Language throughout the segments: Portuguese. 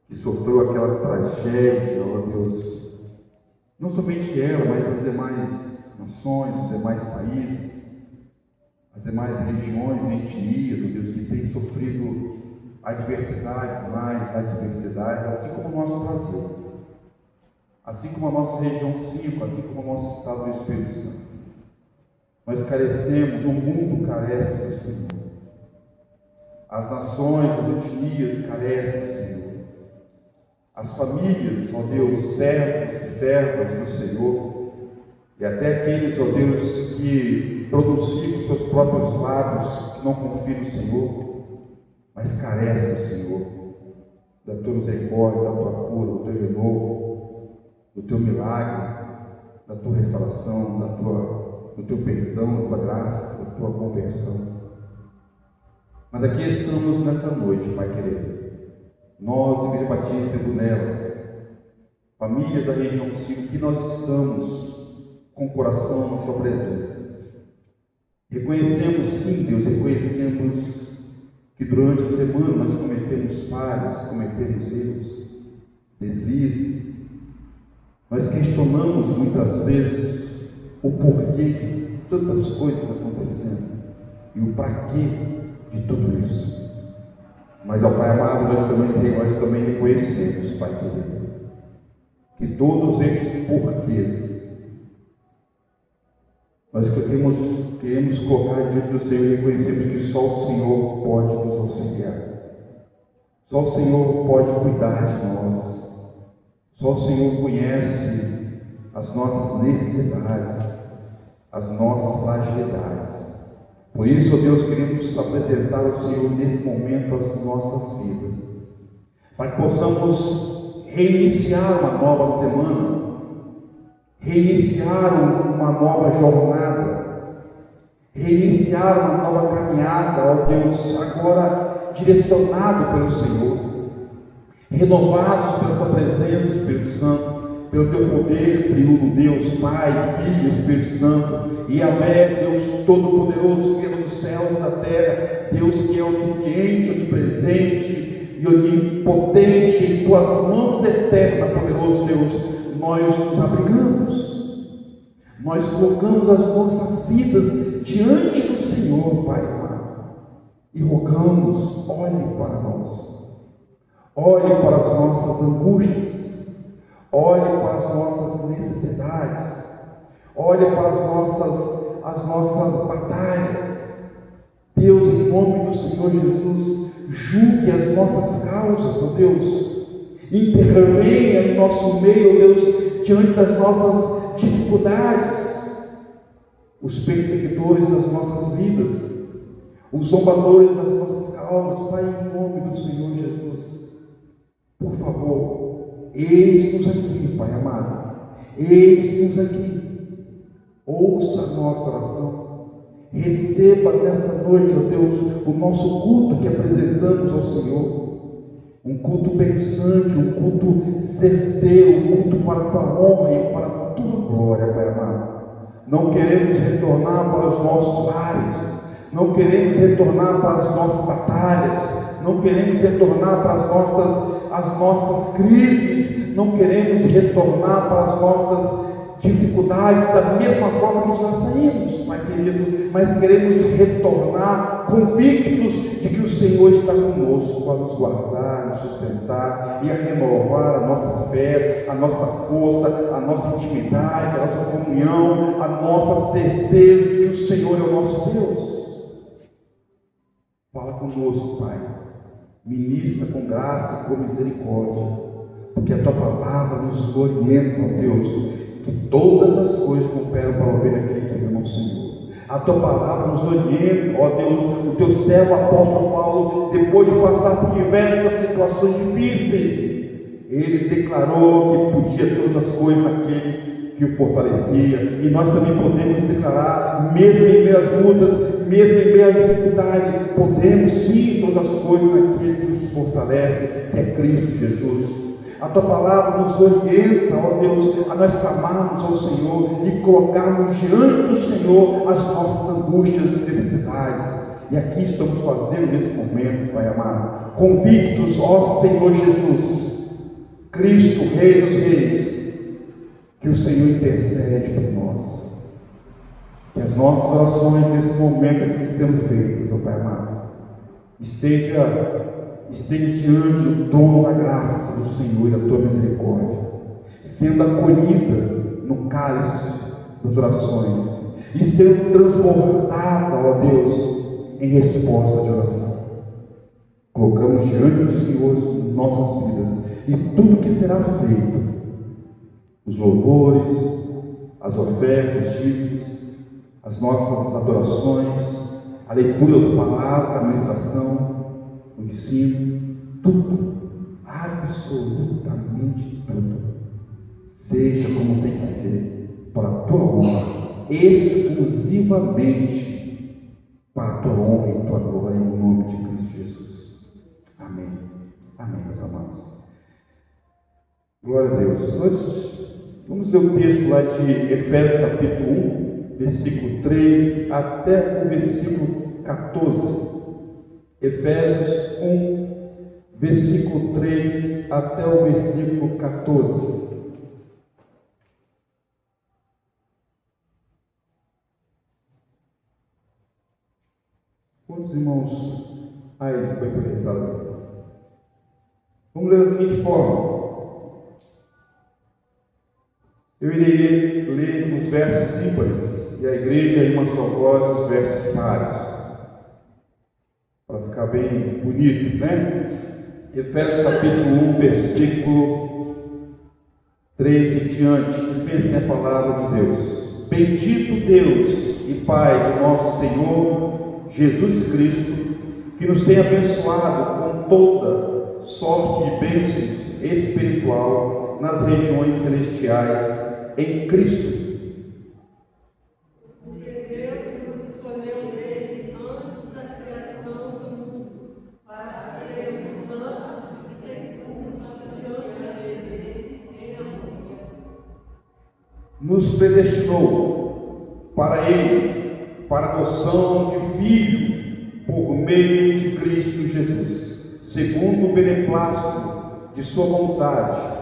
que sofreu aquela tragédia, ó Deus, não somente ela, mas as demais nações, os demais países, as demais regiões e etnias, ó Deus, que têm sofrido adversidades, mais adversidades, assim como o nosso Brasil, assim como a nossa região 5, assim como o nosso estado do Espírito Santo. Nós carecemos, o mundo carece do Senhor. As nações, as etnias carecem do Senhor. As famílias, ó Deus, servos e servas do Senhor, e até aqueles, ó Deus, que pronunciam com seus próprios lábios, que não confiam no Senhor, mas carecem do Senhor, da tua misericórdia, da tua cura, do teu renovo, do teu milagre, da tua restauração, do teu perdão, da tua graça, da tua conversão. Mas aqui estamos nessa noite, Pai querido. Nós, Igreja Batista de Bunelas, famílias da região 5, que nós estamos com o coração na tua presença. Reconhecemos, sim, Deus, reconhecemos que durante a semana nós cometemos falhas, cometemos erros, deslizes. Nós questionamos muitas vezes o porquê de tantas coisas acontecendo e o para quê de tudo isso. Mas, ó Pai amado, nós também reconhecemos, Pai querido, que todos esses porquês nós queremos colocar diante do Senhor e reconhecemos que só o Senhor pode nos auxiliar. Só o Senhor pode cuidar de nós. Só o Senhor conhece as nossas necessidades, as nossas fragilidades. Por isso, ó Deus, queremos apresentar ao Senhor nesse momento as nossas vidas, para que possamos reiniciar uma nova semana, reiniciar uma nova jornada, reiniciar uma nova caminhada, ó Deus, agora direcionado pelo Senhor, renovados pela tua presença, Espírito Santo, pelo teu poder, triuno Deus, Pai, Filho, Espírito Santo, e Yahvé, Deus Todo-Poderoso, Criador dos céus e da terra, Deus que é onisciente, onipresente e onipotente, em tuas mãos eternas, poderoso Deus, nós nos abrigamos, nós colocamos as nossas vidas diante do Senhor, Pai amado, e rogamos, olhe para nós, olhe para as nossas angústias, olhe para as nossas necessidades, olhe para as nossas batalhas. Deus, em nome do Senhor Jesus, julgue as nossas causas, ó Deus, intervenha em nosso meio, ó Deus, diante das nossas dificuldades, os perseguidores das nossas vidas, os zombadores das nossas causas, Pai, em nome do Senhor Jesus, por favor, eis-nos aqui, Pai amado, eis-nos aqui. Ouça a nossa oração, receba nessa noite, ó Deus, o nosso culto que apresentamos ao Senhor, um culto pensante, um culto certeiro, um culto para a tua honra e para a tua glória, Pai amado. Não queremos retornar para os nossos lares, não queremos retornar para as nossas batalhas, não queremos retornar para as nossas crises, não queremos retornar para as nossas dificuldades da mesma forma que já saímos, Pai querido, mas queremos retornar convictos de que o Senhor está conosco para nos guardar, nos sustentar e a renovar a nossa fé, a nossa força, a nossa intimidade, a nossa comunhão, a nossa certeza de que o Senhor é o nosso Deus. Fala conosco, Pai, ministra com graça e com misericórdia, porque a tua palavra nos orienta, ó Deus, que todas as coisas cooperam para o bem daquele que ama o Senhor. A tua palavra nos orienta, ó Deus, o teu servo apóstolo Paulo, depois de passar por diversas situações difíceis, ele declarou que podia todas as coisas naquele que o fortalecia, e nós também podemos declarar, mesmo em meio às lutas, mesmo em meio à dificuldade, podemos sim todas as coisas naquele que nos fortalece, que é Cristo Jesus. A tua palavra nos orienta, ó Deus, a nós clamarmos ao Senhor e colocarmos diante do Senhor as nossas angústias e necessidades. E aqui estamos fazendo nesse momento, Pai amado, convictos, ó Senhor Jesus, Cristo, Rei dos Reis, que o Senhor intercede por nós. Que as nossas orações nesse momento aqui sendo feitas, ó Pai amado, esteja diante do trono da graça do Senhor e da tua misericórdia, sendo acolhida no cálice das orações e sendo transbordada, ó Deus, em resposta de oração. Colocamos diante do Senhor nossas vidas e tudo que será feito, os louvores, as ofertas, os dízimos, as nossas adorações, a leitura da palavra, a ministração, o ensino, tudo, absolutamente tudo, seja como tem que ser, para a tua honra, exclusivamente para a tua honra e tua glória, em nome de Cristo Jesus. Amém. Amém, meus amados. Glória a Deus. Hoje vamos ler o texto lá de Efésios capítulo 1, versículo 3 até o versículo 14. Efésios 1, versículo 3 até o versículo 14. Quantos irmãos? Ele foi projetado. Vamos ler da seguinte forma. Eu irei ler os versos ímpares e a igreja em uma só voz os versos pares, para ficar bem bonito, né? Efésios capítulo 1, versículo 3 e diante, dispensem a palavra de Deus. Bendito Deus e Pai do nosso Senhor Jesus Cristo, que nos tem abençoado com toda sorte de bênção espiritual nas regiões celestiais em Cristo. Porque Deus nos escolheu nele antes da criação do mundo, para sermos santos e sem culpa diante dele, em amor. Nos predestinou para Ele, para a adoção de filho, por meio de Cristo Jesus, segundo o beneplácito de sua vontade,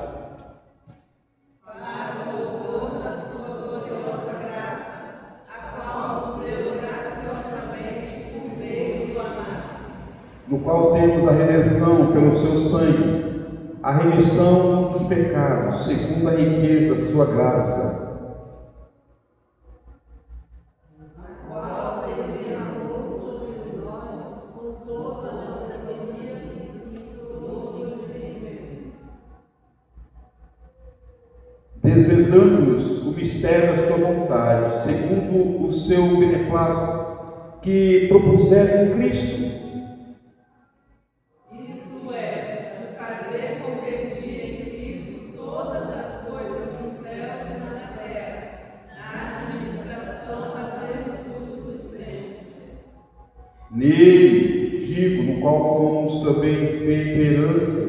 no qual temos a redenção pelo seu sangue, a remissão dos pecados, segundo a riqueza da sua graça, A qual ele derramou sobre nós com toda a sabedoria e todo o entendimento, desvendando-nos o mistério da sua vontade, segundo o seu beneplácito, que propuseram em Cristo, isto é, de fazer convergir em Cristo todas as coisas nos céus e na terra, na administração da plenitude dos tempos. nele, digo, no qual fomos também feitos herança,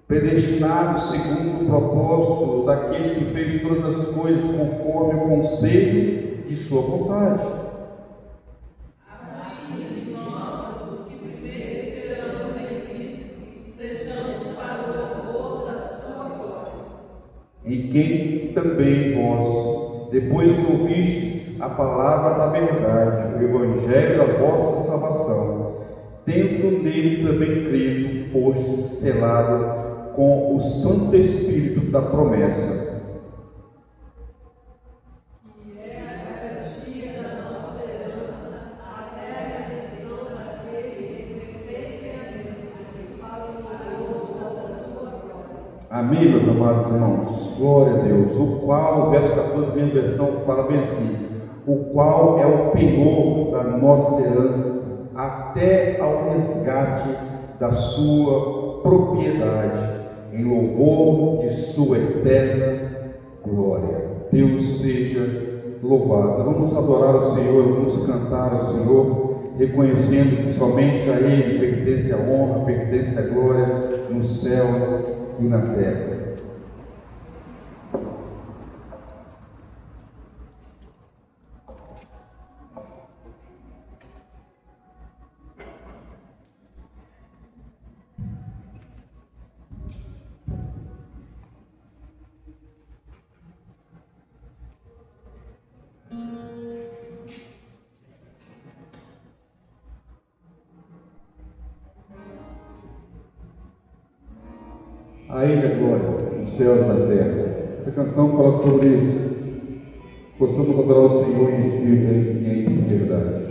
predestinados segundo o propósito daquele que fez todas as coisas conforme o conselho de sua vontade, A fim de que nós, os que primeiro esperamos em Cristo, sejamos para o louvor da sua glória. em quem também vós, depois que ouvistes a palavra da verdade, o evangelho da vossa salvação, tendo nele também crido, fostes selado com o Santo Espírito da promessa, Que é a garantia da nossa herança até a redenção daqueles que pertencem a Deus, para o louvor da sua glória. Amém, meus amados irmãos? Glória a Deus. O qual, verso 14 da minha versão, fala bem assim: o qual é o penhor da nossa herança, até ao resgate da sua propriedade, em louvor de sua eterna glória. Deus seja louvado. Vamos adorar o Senhor, vamos cantar ao Senhor, reconhecendo que somente a Ele pertence a honra, pertence a glória nos céus e na terra. A Ele a glória, nos céus e na terra. Essa canção fala sobre isso. Possamos adorar o Senhor em espírito e em verdade.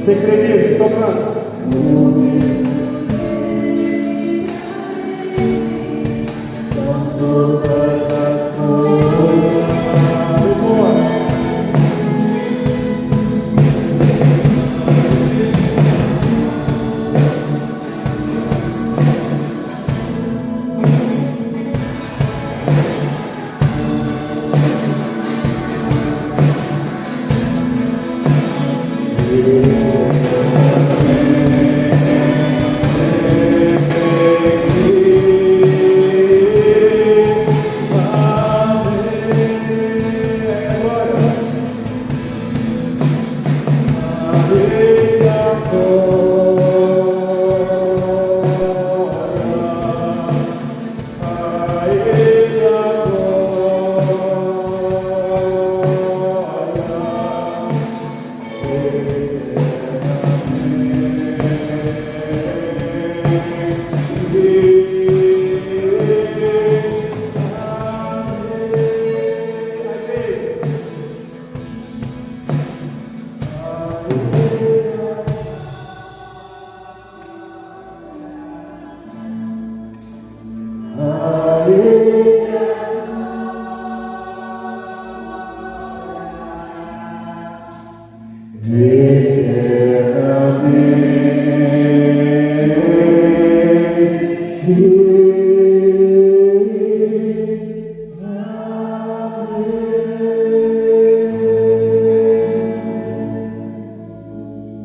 Você crê nisso? Estou falando.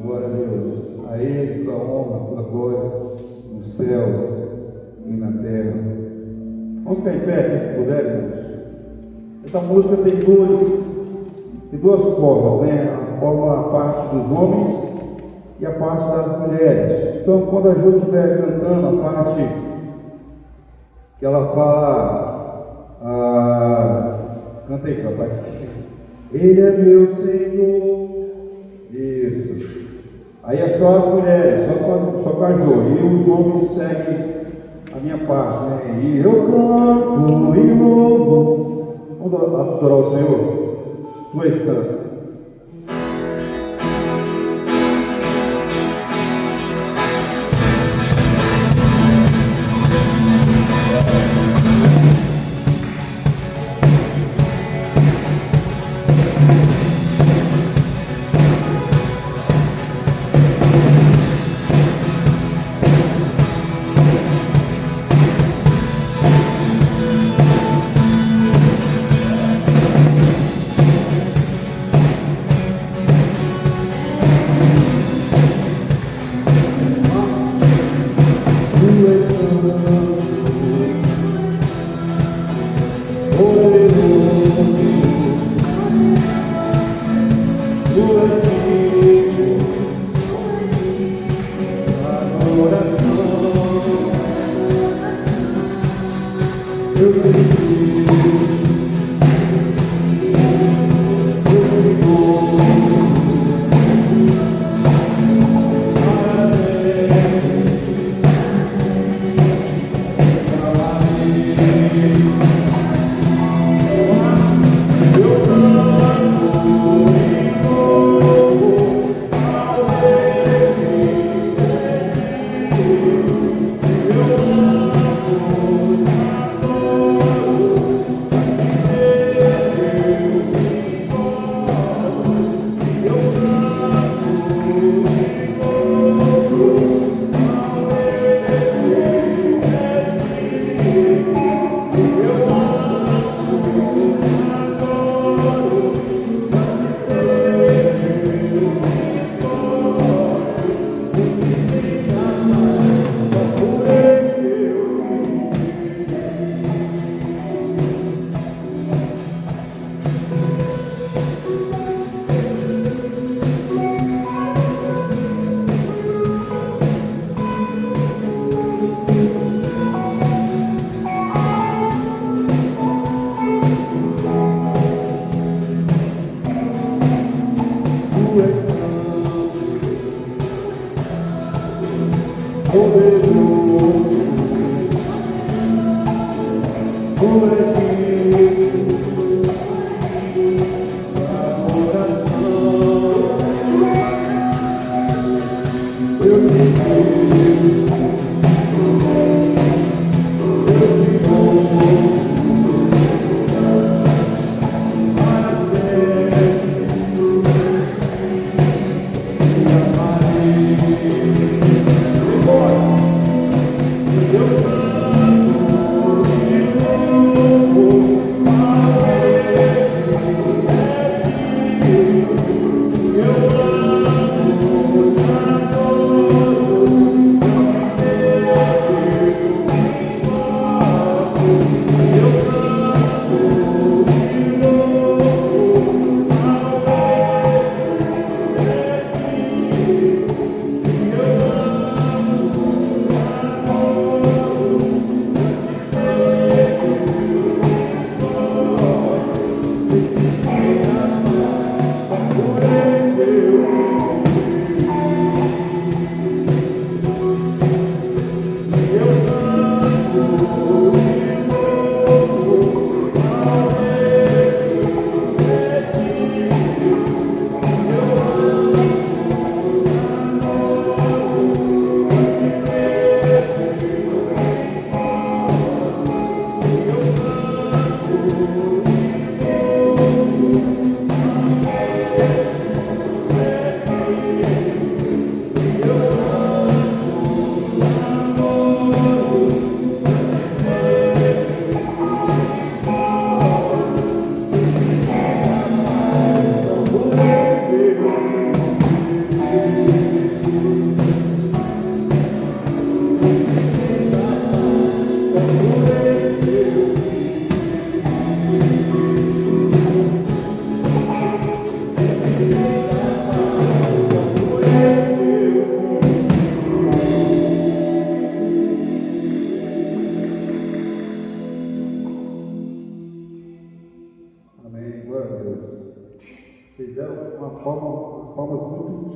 Glória a Deus. A Ele toda a honra, toda a glória nos céus e na terra. Vamos ficar em pé, se puderem, irmãos. Essa música tem duas formas, né? A parte dos homens e a parte das mulheres. Então, quando a Ju estiver cantando a parte que ela fala, canta aí, rapaz. Ele é meu Senhor. Isso. Aí é só as mulheres, só com a Jo. E os homens seguem a minha parte, né? E eu canto e louvo. Vamos adorar o Senhor. Tu és santo.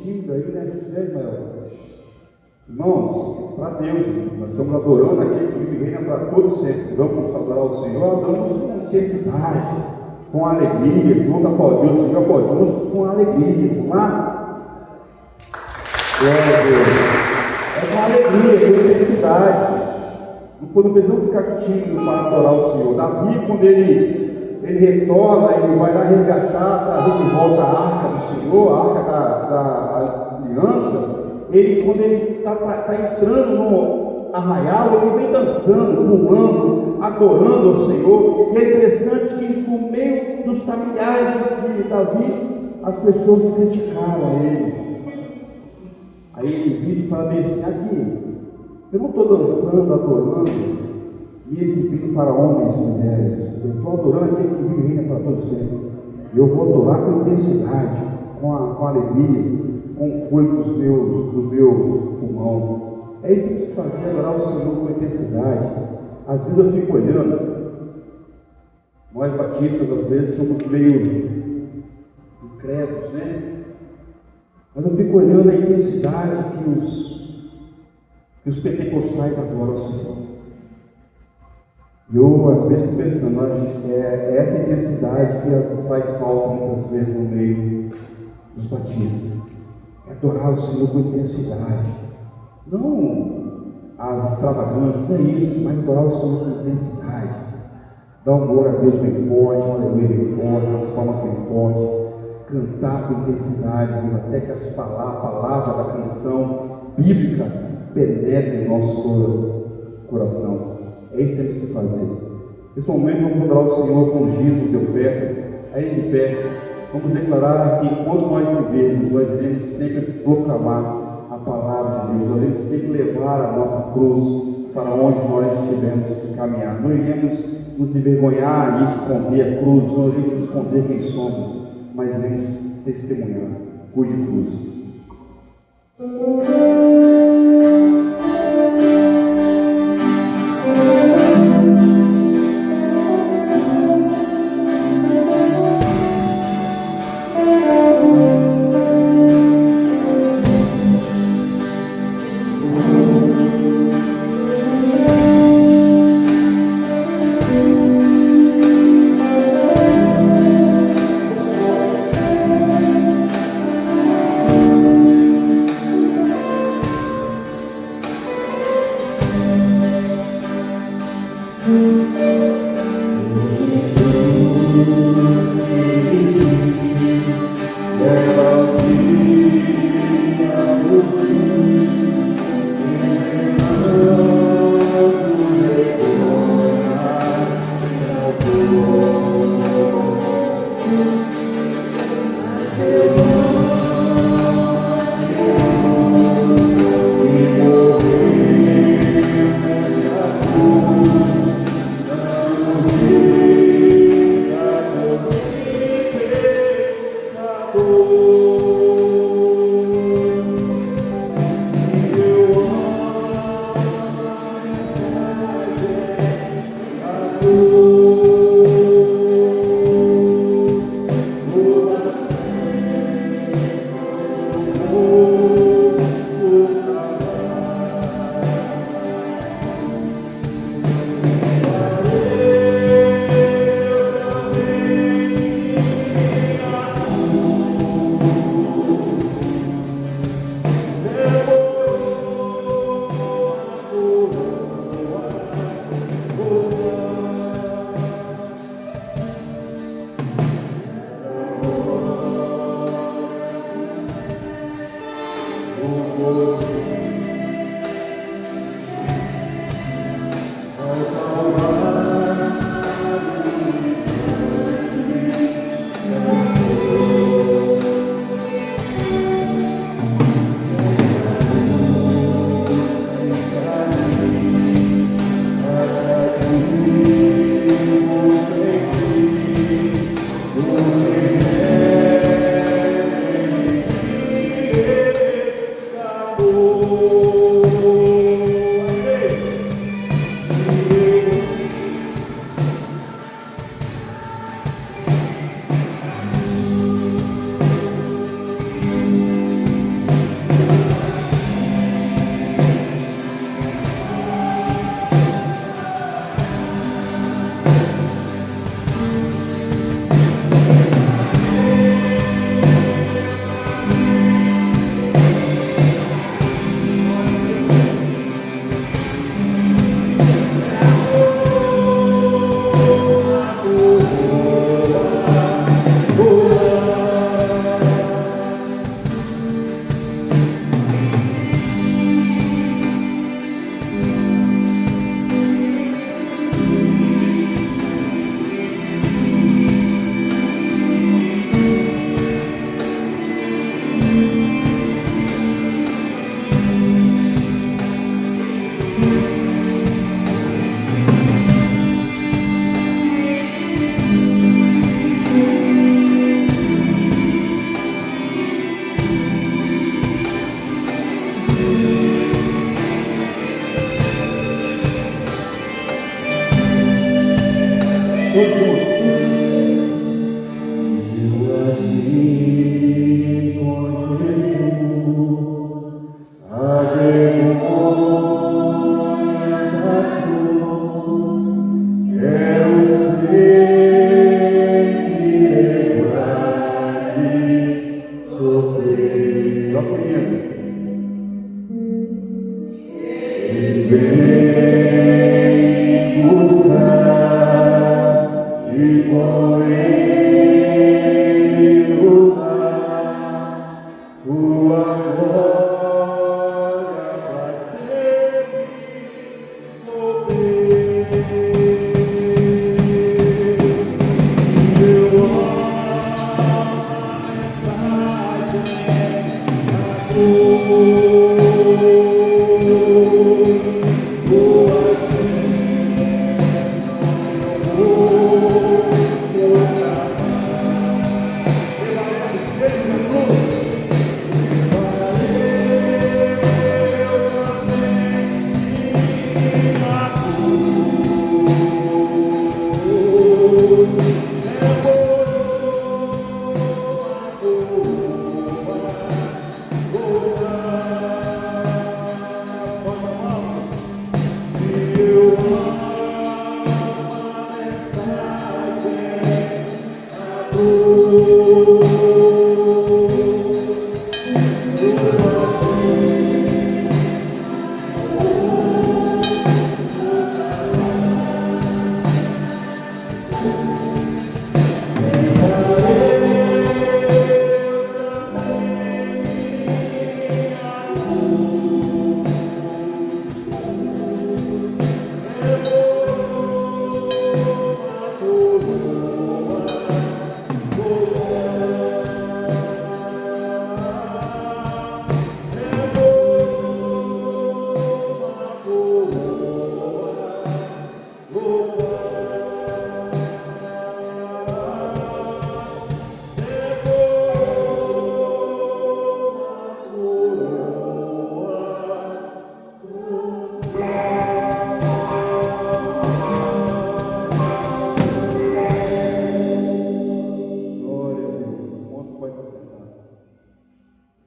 tímido aí, né, Ismael? Irmãos, para Deus, nós estamos adorando aquele que vive e reina para todos sempre. Vamos adorar o Senhor, adoramos com intensidade, com alegria. Se vamos aplaudir o Senhor, aplaudimos com alegria. Vamos lá? Glória a Deus. É com alegria, com intensidade. Não precisamos ficar tímidos para adorar o Senhor. Davi, quando ele retorna, ele vai lá resgatar, trazer de volta a arca do Senhor, a arca da aliança. Quando ele está entrando no arraial, ele vem dançando, pulando, adorando ao Senhor. E é interessante que no meio dos familiares de Davi, as pessoas criticaram ele. Aí ele vira e fala bem assim: aqui, eu não estou dançando, adorando e exibindo para homens e mulheres. Eu estou adorando aquele que vive e reina para todos sempre. Eu vou adorar com intensidade, com alegria, com o fôlego do meu pulmão. É isso que a gente fazer, adorar o Senhor com intensidade. Às vezes eu fico olhando, nós batistas às vezes somos meio incrédulos, né? Mas eu fico olhando a intensidade que os pentecostais adoram o Senhor. E eu às vezes fico pensando, é essa intensidade que faz falta muitas vezes no meio dos batistas. É adorar o Senhor com intensidade. Não as extravagâncias, não é isso, mas adorar o Senhor com intensidade. Dar um glória a Deus bem forte, uma aleluia bem forte, umas palmas bem fortes. Cantar com intensidade, até que a palavra da canção bíblica penetre em nosso coração. É isso que temos que fazer. Nesse momento vamos adorar o Senhor com dízimos e ofertas. Aí de pé, vamos declarar que enquanto nós vivermos, nós iremos sempre proclamar a palavra de Deus. Nós iremos sempre levar a nossa cruz para onde nós estivermos que caminhar. Não iremos nos envergonhar e esconder a cruz, não iremos esconder quem somos, mas iremos testemunhar. Cuide cruz.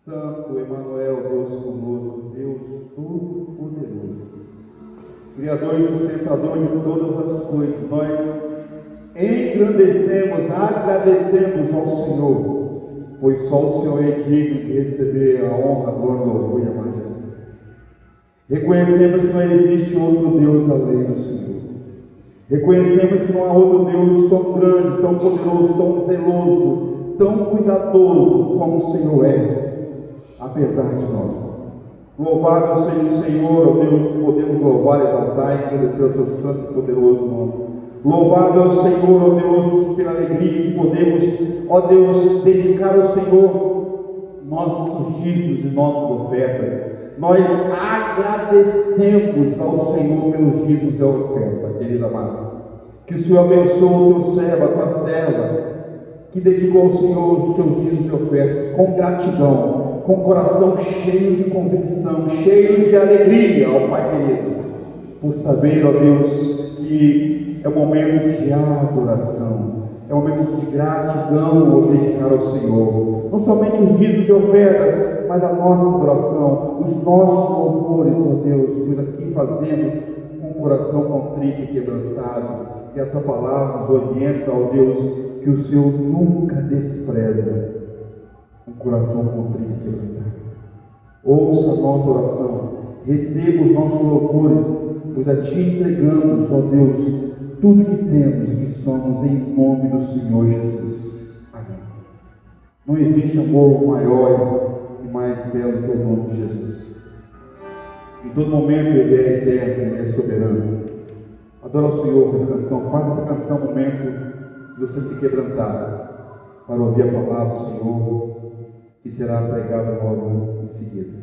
Santo Emanuel, Deus conosco, Deus Todo-Poderoso, Criador e sustentador de todas as coisas, nós engrandecemos, agradecemos ao Senhor, pois só o Senhor é digno de receber a honra, a glória, o louvor e a majestade. Reconhecemos que não existe outro Deus além do Senhor. Reconhecemos que não há outro Deus tão grande, tão poderoso, tão zeloso, tão cuidadoso como o Senhor é, apesar de nós. Louvado seja o Senhor, ó Deus, que podemos louvar, exaltar e agradecer ao teu santo e poderoso nome. Louvado é o Senhor, ó Deus, pela alegria que podemos, ó Deus, dedicar ao Senhor nossos dízimos e nossas ofertas. Nós agradecemos ao Senhor pelos dízimos e a oferta, querido amado. Que o Senhor abençoe o teu servo, a tua serva, que dedicou ao Senhor os seus dízimos e ofertas com gratidão, com o coração cheio de convicção, cheio de alegria, ó Pai querido, por saber, ó Deus, que é um momento de adoração, é um momento de gratidão ao dedicar ao Senhor. Não somente os dízimos e ofertas, mas a nossa adoração, os nossos louvores, ó Deus, pois aqui fazemos com o coração contrito e quebrantado, e a tua palavra nos orienta, ó Deus, que o Senhor nunca despreza um coração contrito e quebrantado. Ouça a nossa oração, receba os nossos louvores, pois a ti entregamos, ó Deus, tudo que temos e que somos, em nome do Senhor Jesus. Amém. Não existe amor maior e mais belo que o nome de Jesus. Em todo momento Ele é eterno, Ele é soberano. Adora o Senhor com essa canção. Faça essa canção no momento de você se quebrantar para ouvir a palavra do Senhor, que será pregada logo em seguida.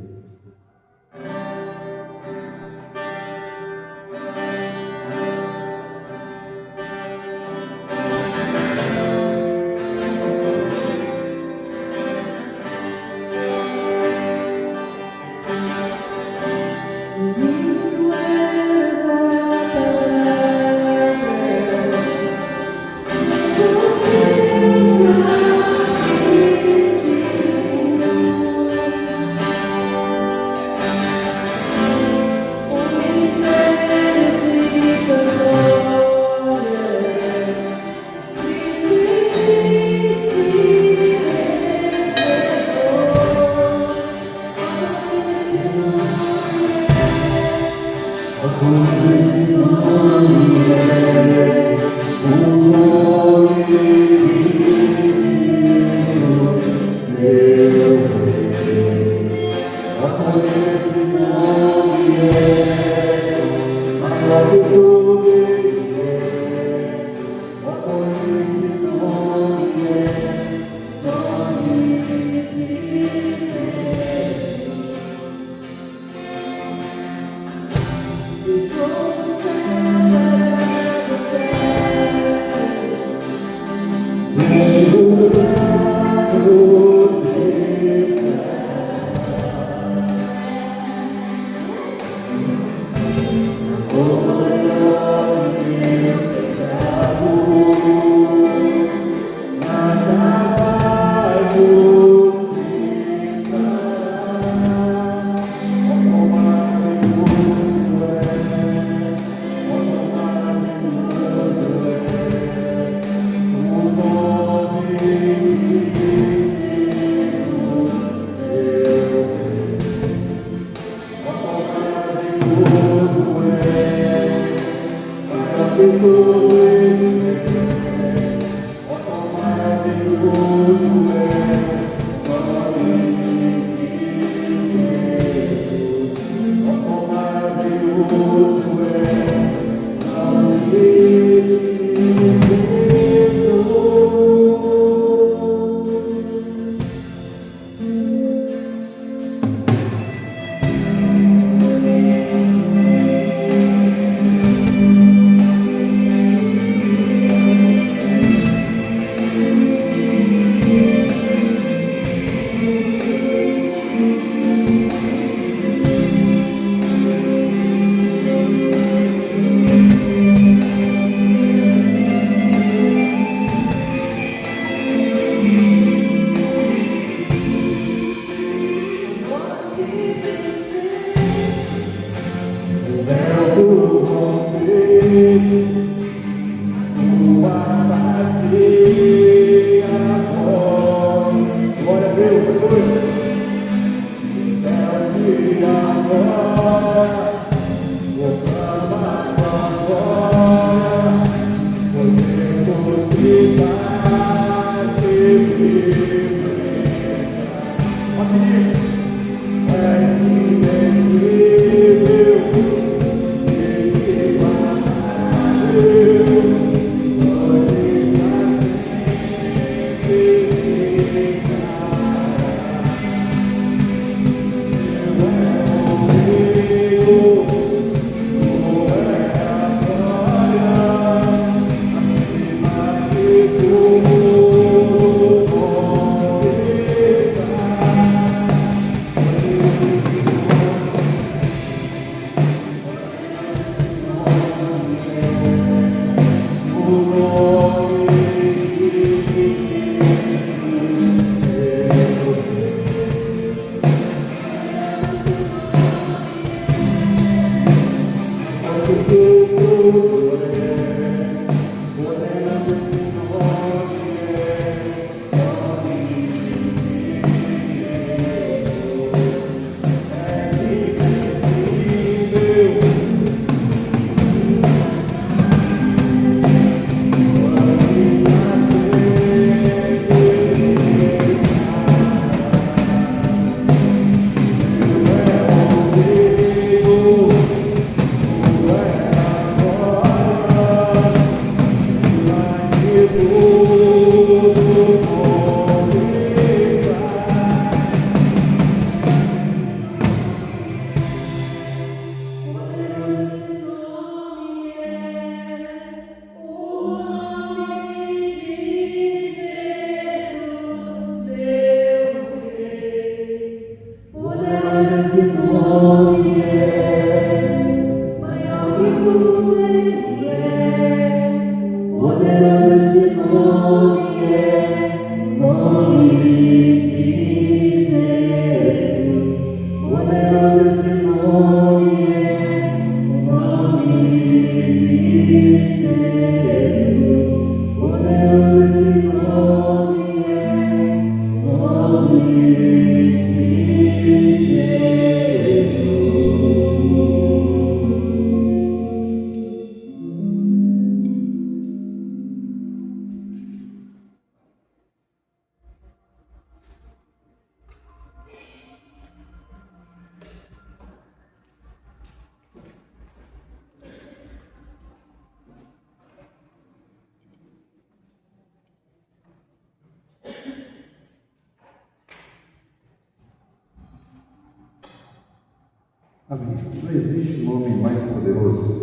Amém. Não existe nome mais poderoso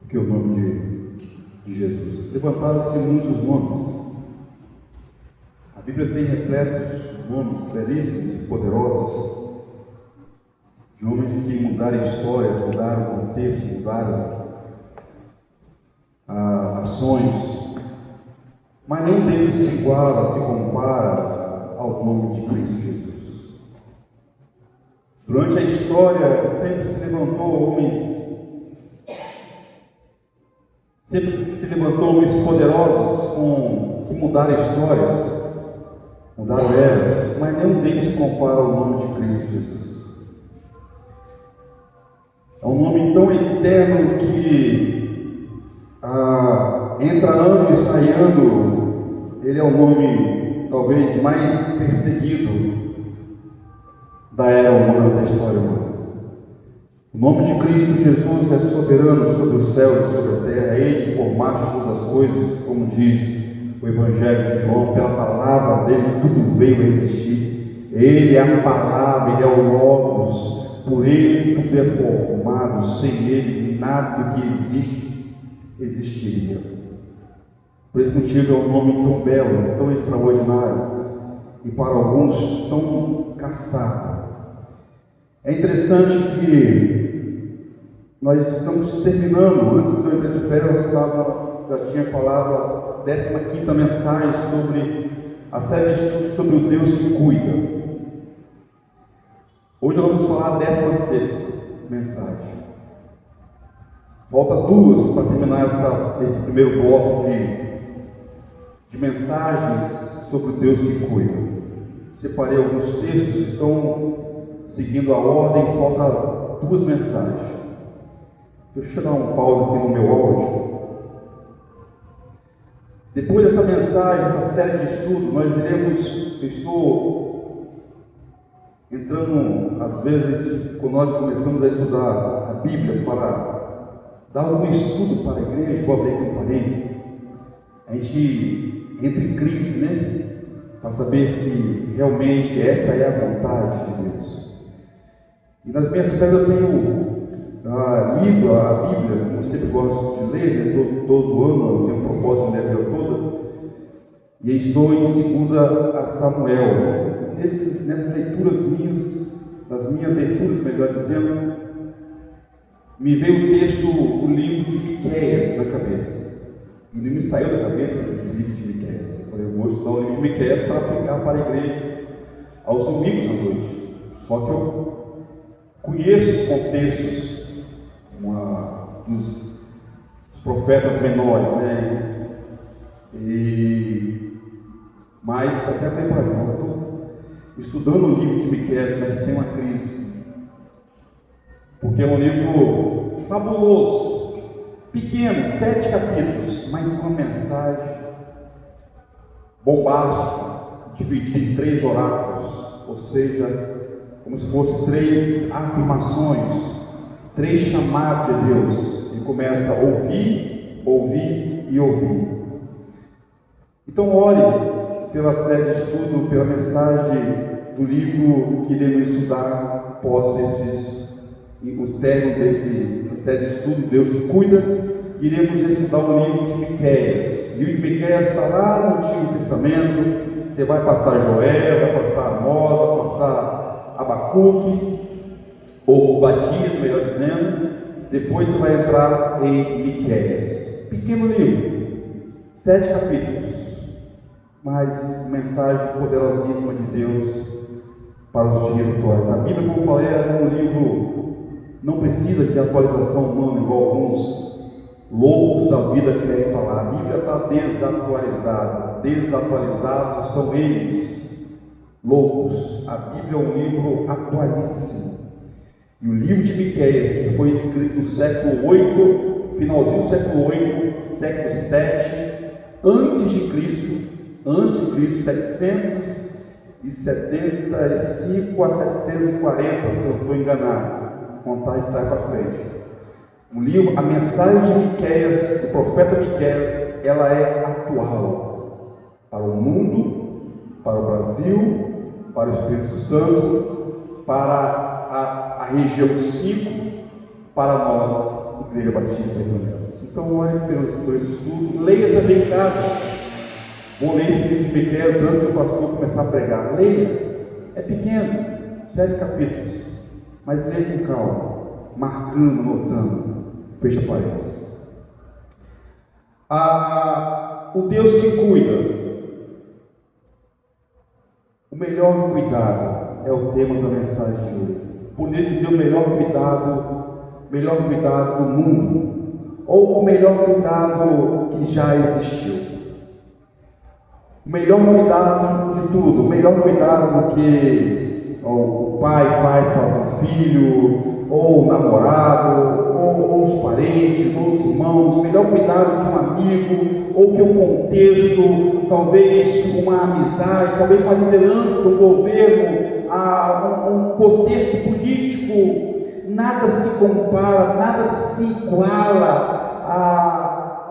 do que o nome de Jesus. Levantaram-se muitos nomes. A Bíblia tem repletos nomes belíssimos e poderosos, de homens que mudaram histórias, mudaram contexto, mudaram ações, mas nenhum deles se iguala, se compara ao nome de Cristo Jesus. Durante a história sempre se levantou homens poderosos que mudaram histórias, mudaram eras, mas nenhum deles se compara ao nome de Cristo Jesus. É um nome tão eterno que entra ano e sai ano. Ele é o nome talvez mais perseguido da era humana, da história humana. O nome de Cristo Jesus é soberano sobre o céu e sobre a terra. Ele formaste todas as coisas, como diz o Evangelho de João, pela palavra dele tudo veio a existir. Ele é a palavra, ele é o Logos. Por ele tudo é formado, sem ele nada do que existe existiria. Por esse motivo é um nome tão belo, tão extraordinário e para alguns tão caçado. É interessante que nós estamos terminando, antes do Evangelho de Férias, já tinha falado a 15ª mensagem sobre a série de estudos sobre o Deus que cuida. Hoje nós vamos falar a 16ª mensagem. Falta duas para terminar esse primeiro bloco de mensagens sobre o Deus que cuida. Separei alguns textos, então, seguindo a ordem, falta duas mensagens. Deixa eu dar um pause aqui no meu áudio. Depois dessa mensagem, essa série de estudos, nós iremos, eu estou entrando, às vezes, quando nós começamos a estudar a Bíblia para dar algum estudo para a igreja, vou abrir aqui um parênteses, a gente entra em crise, né? Para saber se realmente essa é a vontade de Deus. E nas minhas férias eu tenho lido a Bíblia, como eu sempre gosto de ler, né? todo ano eu tenho um propósito de ler a Bíblia toda, e estou em 2 Samuel. Nessas leituras nas minhas leituras, melhor dizendo, me veio o texto, o livro de Miqueias na cabeça. E não me saiu da cabeça esse livro de Miqueias. Eu falei, eu vou estudar o livro de Miqueias para aplicar para a igreja aos domingos à noite. Só que eu conheço os contextos dos profetas menores, né? Mas até falei para João, eu estou estudando o livro de Miqueias, mas tem uma crise. Porque é um livro fabuloso, pequeno, 7 capítulos, mas uma mensagem bombástica, dividida em 3 oráculos, ou seja, como se fossem 3 afirmações, 3 chamados de Deus. E começa a ouvir, ouvir e ouvir. Então ore pela série de estudo, pela mensagem do livro que iremos estudar após o término dessa série de estudo, Deus que cuida. Iremos estudar o livro de Miqueias. O livro de Miqueias está lá no Antigo Testamento. Você vai passar Joel, vai passar Amós, vai passar Abacuque, ou Obadias, melhor dizendo. Depois você vai entrar em Miqueias. Pequeno livro, 7 capítulos, mas mensagem poderosíssima de Deus para os dias atuais. A Bíblia, como eu falei, é um livro, não precisa de atualização humana, igual alguns loucos da vida querem falar. A Bíblia está desatualizada. Desatualizados são eles, loucos. A Bíblia é um livro atualíssimo. E o livro de Miqueias, que foi escrito no século 8, finalzinho do século 8, século 7, antes de Cristo, 775 a 740, se eu estou enganado, contar de trás para frente. O livro, a mensagem de Miqueias, do profeta Miqueias, ela é atual para o mundo, para o Brasil, para o Espírito Santo para a região 5, para nós, Igreja Batista de Mangueiras. Então, olhe pelos dois estudos, leia também em casa. Vou ler esse livro de Miqueias antes do pastor começar a pregar. Leia, é pequeno, 7 capítulos, mas leia com calma, marcando, notando, fecha parênteses. O Deus que cuida, o melhor cuidado é o tema da mensagem de hoje. Poder dizer o melhor cuidado do mundo, ou o melhor cuidado que já existiu. O melhor cuidado de tudo, o melhor cuidado que o pai faz para o filho, ou o namorado, ou os parentes, ou os irmãos, o melhor cuidado de um amigo, ou que o contexto, talvez uma amizade, talvez uma liderança, um governo, um contexto político, nada se compara, nada se iguala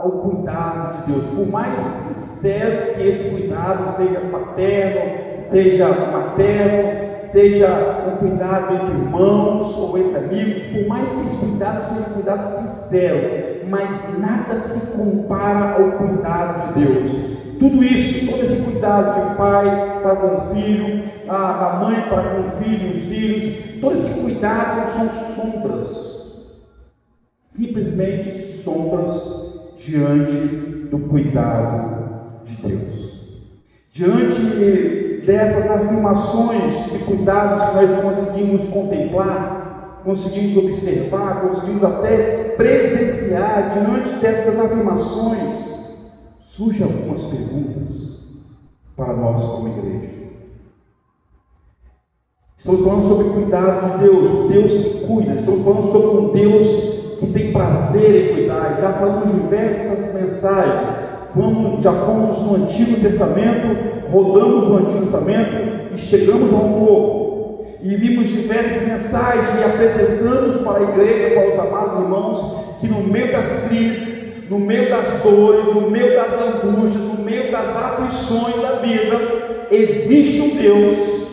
ao cuidado de Deus. Por mais sincero que esse cuidado seja paterno, seja materno, seja um cuidado entre irmãos ou entre amigos, por mais que esse cuidado seja um cuidado sincero, mas nada se compara ao cuidado de Deus. Tudo isso, todo esse cuidado de pai para com o filho, da mãe para com o filho, os filhos, todo esse cuidado são sombras, simplesmente sombras diante do cuidado de Deus. Diante dessas afirmações de cuidados que nós conseguimos contemplar, conseguimos observar, conseguimos até presenciar, diante dessas afirmações, surgem algumas perguntas para nós como igreja. Estamos falando sobre o cuidado de Deus, Deus que cuida, estamos falando sobre um Deus que tem prazer em cuidar. Já falamos diversas mensagens, já fomos no Antigo Testamento, rodamos no Antigo Testamento e chegamos ao Novo. E vimos diversas mensagens e apresentamos para a igreja, para os amados irmãos, que no meio das crises, no meio das dores, no meio das angústias, no meio das aflições da vida, existe um Deus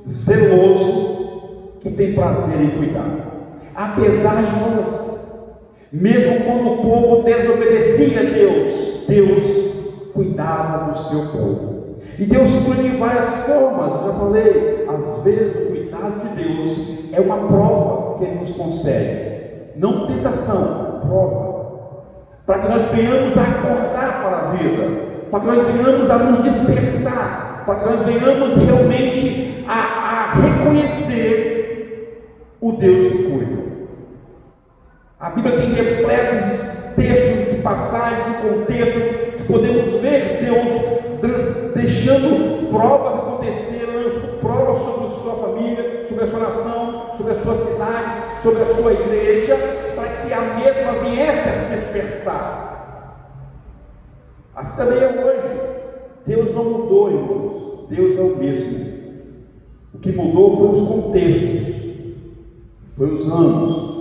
zeloso que tem prazer em cuidar. Apesar de nós, mesmo quando o povo desobedecia a Deus, Deus cuidava do seu povo. E Deus cuida de várias formas. Já falei, às vezes o cuidado de Deus é uma prova que Ele nos concede, não tentação, prova, para que nós venhamos a acordar para a vida, para que nós venhamos a nos despertar, para que nós venhamos realmente a reconhecer o Deus que cuida. A Bíblia tem repletos textos de passagens, de contextos, que podemos ver Deus deixando provas acontecer, lançando provas sobre a sua família, sobre a sua nação, sobre a sua cidade, sobre a sua igreja, para que a mesma viesse a se despertar. Assim também é hoje. Deus não mudou, irmãos. Deus é o mesmo. O que mudou foi os contextos, foi os anos,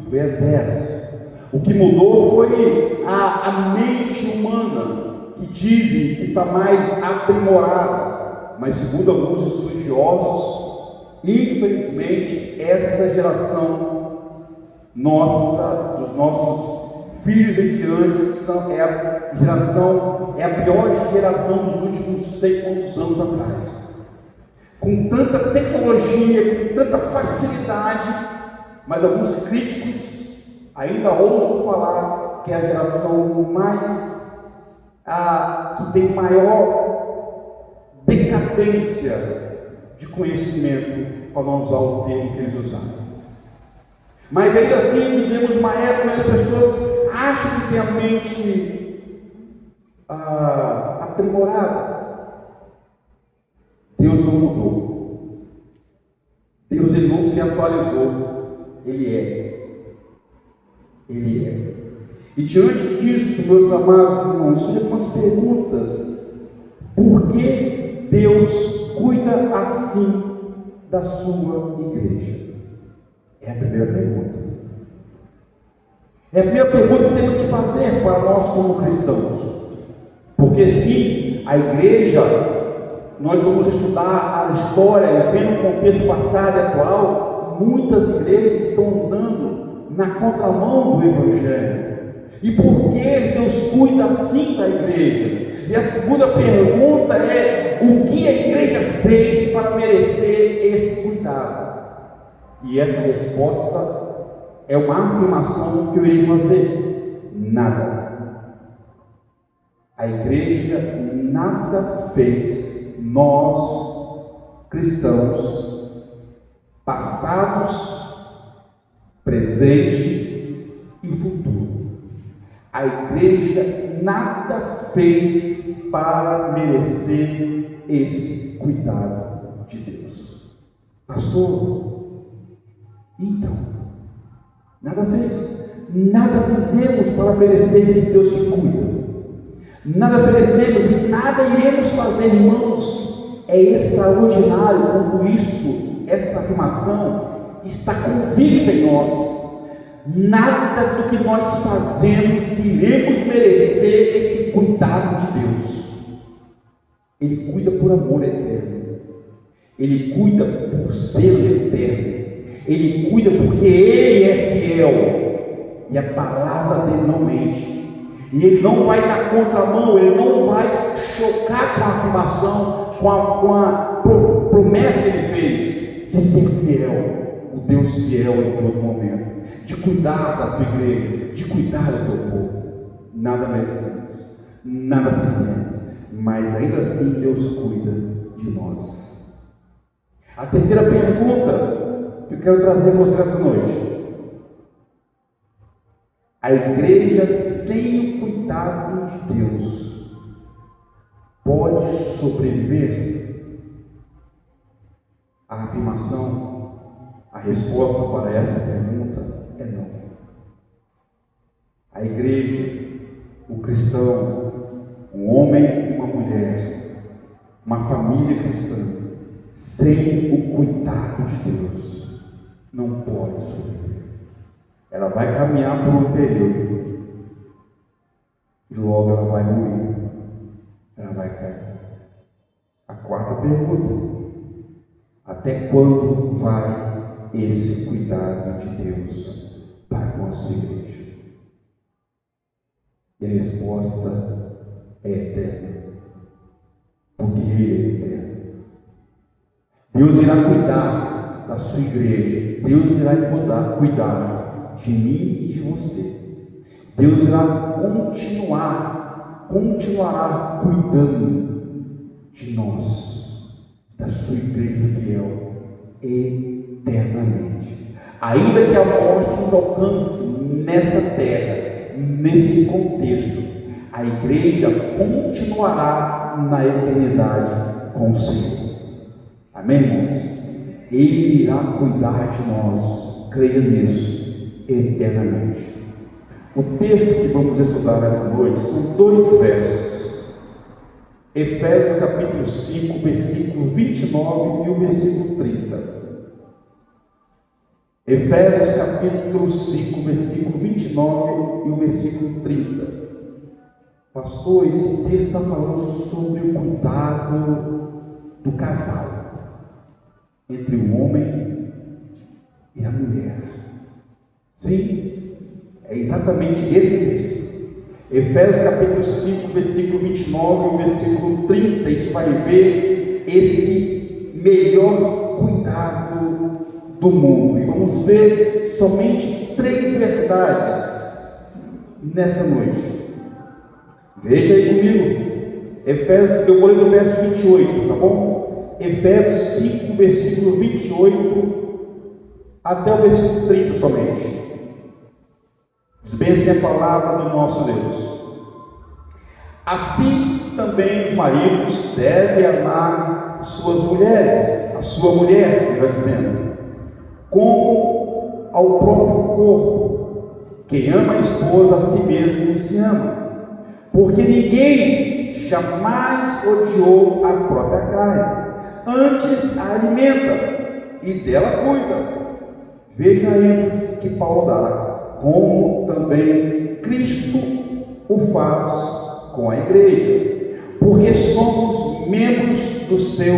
foi as eras. O que mudou foi a mente humana, que dizem que está mais aprimorada, mas segundo alguns estudiosos, infelizmente essa geração nossa, dos nossos filhos em diante, é a pior geração dos últimos não sei quantos anos atrás, com tanta tecnologia, com tanta facilidade, mas alguns críticos ainda ousam falar que é a geração mais que tem maior decadência de conhecimento, para não usar o termo que eles usaram. Mas ainda assim vivemos uma época onde as pessoas acham que têm a mente aprimorada. Deus não mudou. Deus ele não se atualizou. Ele é. E diante disso, meus amados irmãos, surgem algumas perguntas. Por que Deus cuida assim da sua igreja? É a primeira pergunta. É a primeira pergunta que temos que fazer para nós como cristãos. Porque sim, a igreja nós vamos estudar a história e vendo o contexto passado e atual, muitas igrejas estão andando na contramão do Evangelho. E por que Deus cuida assim da igreja? E a segunda pergunta é: o que a igreja fez para merecer esse cuidado? E essa resposta é uma afirmação que eu irei fazer: nada. A igreja nada fez, nós, cristãos, passados, presente e futuro. A igreja nada fez para merecer esse cuidado de Deus. Pastor, então, nada fez. Nada fizemos para merecer esse Deus que cuida. Nada merecemos e nada iremos fazer, irmãos. É extraordinário quando essa afirmação está convicta em nós. Nada do que nós fazemos iremos merecer esse cuidado de Deus. Ele cuida por amor eterno. Ele cuida por zelo eterno. Ele cuida porque Ele é fiel. E a palavra dele não mente. E Ele não vai na contramão. Ele não vai chocar com a afirmação, com a promessa que Ele fez de ser fiel. O Deus fiel em todo momento. De cuidar da tua igreja, de cuidar do teu povo. Nada merecemos, nada fizemos, mas ainda assim Deus cuida de nós. A terceira pergunta que eu quero trazer para você essa noite: a igreja sem o cuidado de Deus pode sobreviver? A afirmação, a resposta para essa pergunta é não. A igreja, o cristão, um homem e uma mulher, uma família cristã, sem o cuidado de Deus, não pode sobreviver. Ela vai caminhar por um período e logo ela vai morrer. Ela vai cair. A quarta pergunta: até quando vai esse cuidado de Deus para a nossa igreja? E a resposta é eterna, porque Ele é eterno. Deus irá cuidar da sua igreja. Deus irá cuidar de mim e de você. Deus irá continuará cuidando de nós, da sua igreja fiel, eternamente. Ainda que a morte nos alcance nessa terra, nesse contexto, a igreja continuará na eternidade com o Senhor. Amém, irmãos? Ele irá cuidar de nós, creia nisso, eternamente. O texto que vamos estudar nessa noite são 2 versos. Efésios capítulo 5, versículo 29 e o versículo 30. Efésios capítulo 5, versículo 29 e o versículo 30. Pastor, esse texto está falando sobre o cuidado do casal, entre o homem e a mulher. Sim, é exatamente esse texto. Efésios capítulo 5, versículo 29 e o versículo 30, a gente vai ver esse melhor cuidado do mundo. E vamos ver somente 3 verdades nessa noite. Veja aí comigo. Efésios, eu vou ler do verso 28, tá bom? Efésios 5, versículo 28 até o versículo 30 somente. Diz bem assim a palavra do nosso Deus: assim também os maridos devem amar suas mulheres, a sua mulher, melhor dizendo, como ao próprio corpo. Quem ama a esposa, a si mesmo se ama, porque ninguém jamais odiou a própria carne, antes a alimenta e dela cuida. Veja a ênfase que Paulo dá, como também Cristo o faz com a igreja, porque somos membros do seu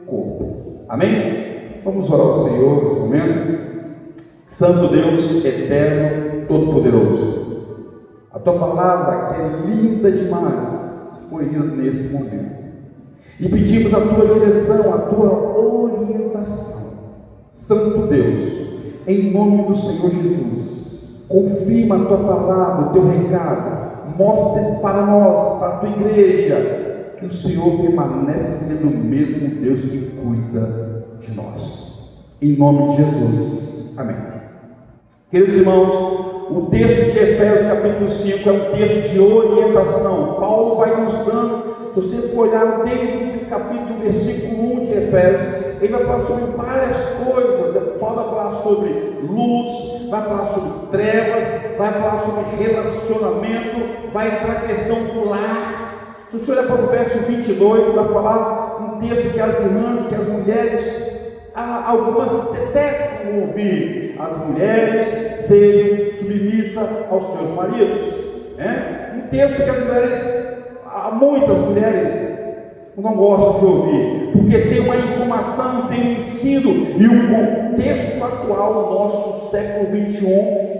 corpo. Amém? Vamos orar ao Senhor nesse momento. Santo Deus, eterno, todo-poderoso, a tua palavra, que é linda demais, foi lida nesse momento. E pedimos a tua direção, a tua orientação. Santo Deus, em nome do Senhor Jesus, confirma a tua palavra, o teu recado, mostre para nós, para a tua igreja, que o Senhor permanece sendo o mesmo Deus que cuida de nós. Em nome de Jesus. Amém. Queridos irmãos, o texto de Efésios capítulo 5 é um texto de orientação. Paulo vai nos dando, se você for olhar desde o capítulo, versículo 1 de Efésios, ele vai falar sobre várias coisas. Paulo vai falar sobre luz, vai falar sobre trevas, vai falar sobre relacionamento, vai entrar a questão do lar. Se você olhar para o verso 22, vai falar um texto que as irmãs, que as mulheres, algumas detestam ouvir. As mulheres sejam submissas aos seus maridos. Um texto que as mulheres, muitas mulheres, não gostam de ouvir, porque tem uma informação, tem um ensino, e o contexto atual do nosso século XXI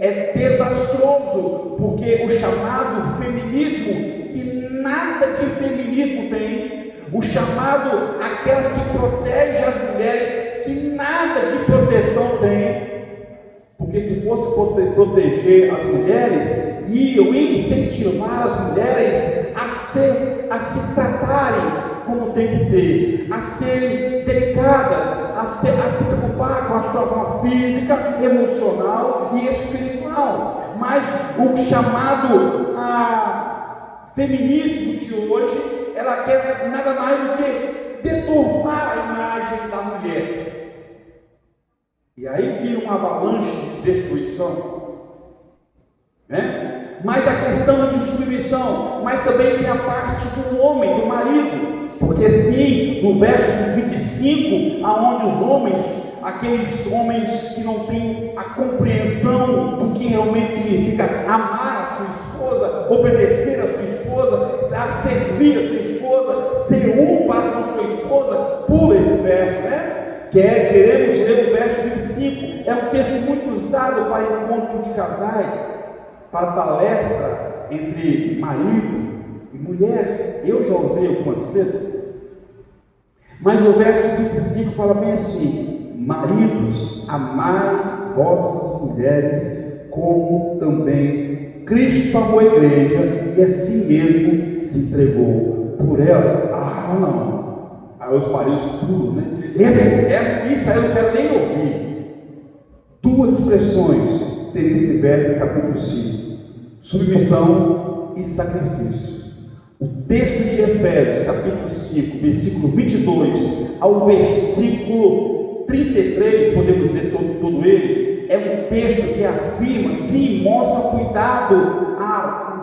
é desastroso, porque o chamado feminismo, que nada de feminismo tem, o chamado aquelas que protegem as mulheres, que nada de proteção tem, porque se fosse proteger as mulheres, iam incentivar as mulheres a se tratarem como tem que ser, a serem delicadas, a se preocupar com a sua forma física, emocional e espiritual. Mas o chamado feminismo de hoje, ela quer nada mais do que deturpar a imagem da mulher. E aí vira uma avalanche de destruição, Mas a questão de submissão, mas também tem a parte do homem, do marido, porque sim, no verso 25, aonde os homens, aqueles homens que não têm a compreensão do que realmente significa amar a sua esposa, obedecer a sua esposa, a servir a sua esposa, ser um para com a sua esposa, pula esse verso, Queremos ler o verso 25, é um texto muito usado para encontro de casais, para palestra entre marido e mulher. Eu já ouvi algumas vezes, mas o verso 25 fala bem assim: maridos, amai vossas mulheres, como também Cristo amou a igreja e assim mesmo se entregou por ela. Não. Aí os maridos pulam, Isso aí eu não quero nem ouvir. Duas expressões tem esse verso no capítulo 5: submissão e sacrifício. O texto de Efésios, capítulo 5, versículo 22 ao versículo 33, podemos dizer todo ele, é um texto que afirma, sim, mostra cuidado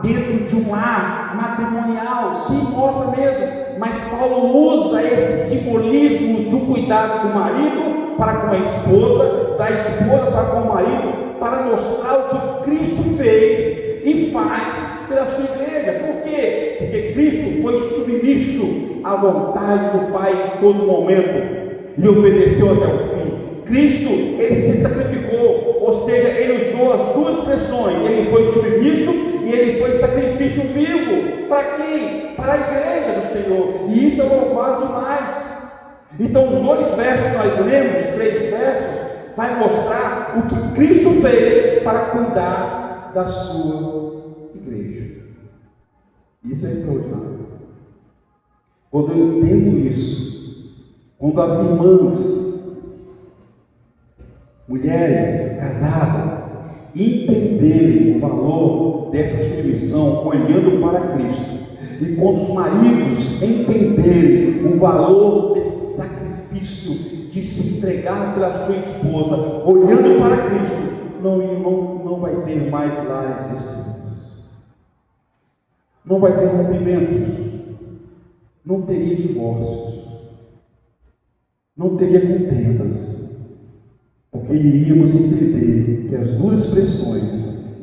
dentro de um lar matrimonial, sim, mostra mesmo, mas Paulo usa esse simbolismo do cuidado do marido para com a esposa, da esposa para com o marido, para mostrar o que Cristo fez e faz pela sua igreja. Por quê? Porque Cristo foi submisso à vontade do Pai em todo momento e obedeceu até o fim. Cristo, ele se sacrificou, ou seja, ele usou as duas expressões: ele foi submisso e ele foi sacrifício vivo. Para quem? Para a igreja do Senhor. E isso é louvado demais. Então os dois versos que nós lemos, os 3 versos, vai mostrar o que Cristo fez para cuidar da sua igreja. Isso é extraordinário. Quando eu entendo isso, quando as irmãs, mulheres casadas, entenderem o valor dessa submissão olhando para Cristo, e quando os maridos entenderem o valor desse sacrifício de se entregar pela sua esposa olhando para Cristo, não vai ter mais lares destruídos, não vai ter rompimentos, não teria divórcios, não teria contendas, porque iríamos entender que as duas expressões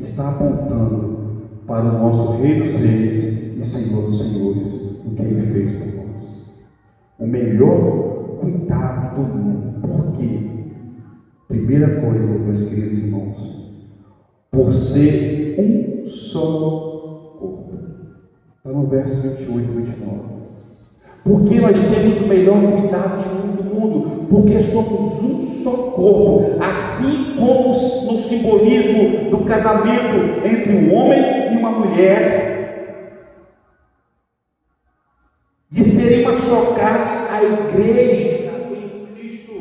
estão apontando para o nosso Rei dos Reis e Senhor dos Senhores, o que Ele fez por nós. melhor cuidado do mundo. Por quê? Primeira coisa, meus queridos irmãos, por ser um só corpo. Está no verso 28 e 29. Porque nós temos o melhor cuidado do mundo, porque somos um só corpo, assim como no simbolismo do casamento entre um homem e uma mulher, de serem uma só carne, a igreja em Cristo.